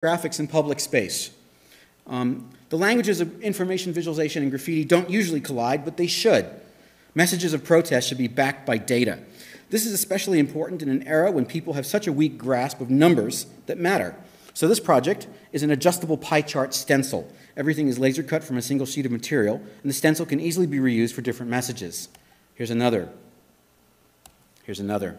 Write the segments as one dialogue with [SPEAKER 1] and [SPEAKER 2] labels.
[SPEAKER 1] graphics in public space. The languages of information visualization and graffiti don't usually collide, but they should. Messages of protest should be backed by data. This is especially important in an era when people have such a weak grasp of numbers that matter. So this project is an adjustable pie chart stencil. Everything is laser cut from a single sheet of material, and the stencil can easily be reused for different messages. Here's another. Here's another.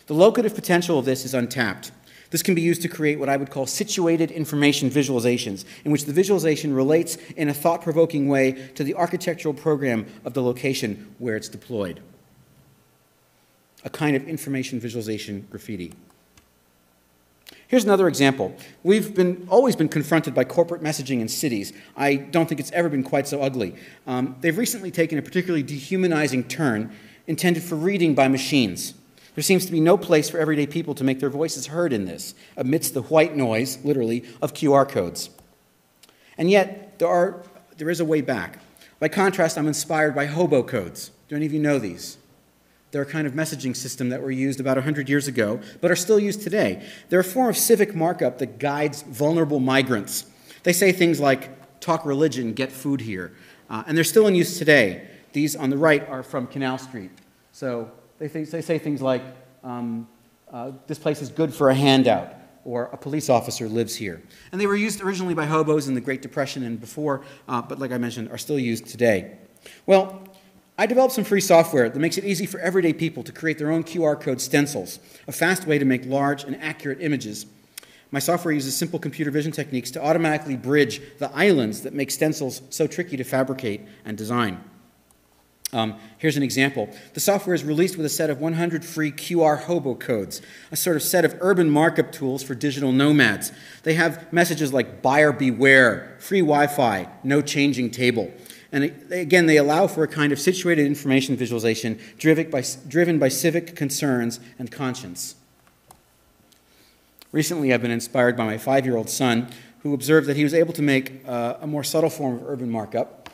[SPEAKER 1] The locative potential of this is untapped. This can be used to create what I would call situated information visualizations, in which the visualization relates in a thought-provoking way to the architectural program of the location where it's deployed. A kind of information visualization graffiti. Here's another example. We've always been confronted by corporate messaging in cities. I don't think it's ever been quite so ugly. They've recently taken a particularly dehumanizing turn intended for reading by machines. There seems to be no place for everyday people to make their voices heard in this, amidst the white noise, literally, of QR codes. And yet, there is a way back. By contrast, I'm inspired by hobo codes. Do any of you know these? They're a kind of messaging system that were used about 100 years ago, but are still used today. They're a form of civic markup that guides vulnerable migrants. They say things like, talk religion, get food here. And they're still in use today. These on the right are from Canal Street. So they say things like, this place is good for a handout, or a police officer lives here. And they were used originally by hobos in the Great Depression and before, but like I mentioned, are still used today. Well, I developed some free software that makes it easy for everyday people to create their own QR code stencils, a fast way to make large and accurate images. My software uses simple computer vision techniques to automatically bridge the islands that make stencils so tricky to fabricate and design. Here's an example. The software is released with a set of 100 free QR hobo codes, a sort of set of urban markup tools for digital nomads. They have messages like buyer beware, free Wi-Fi, no changing table. And again, they allow for a kind of situated information visualization driven by civic concerns and conscience. Recently, I've been inspired by my 5-year-old son, who observed that he was able to make a more subtle form of urban markup.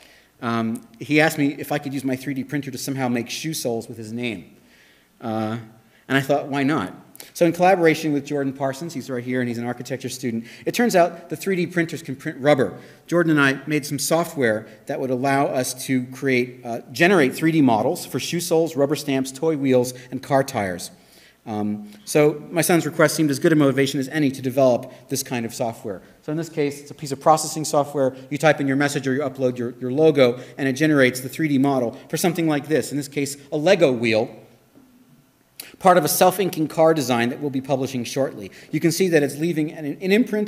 [SPEAKER 1] He asked me if I could use my 3D printer to somehow make shoe soles with his name. And I thought, why not? So in collaboration with Jordan Parsons, he's right here and he's an architecture student, it turns out the 3D printers can print rubber. Jordan and I made some software that would allow us to generate 3D models for shoe soles, rubber stamps, toy wheels, and car tires. So my son's request seemed as good a motivation as any to develop this kind of software. So in this case, it's a piece of processing software. You type in your message or you upload your logo, and it generates the 3D model for something like this. In this case, a Lego wheel, part of a self-inking car design that we'll be publishing shortly. You can see that it's leaving an imprint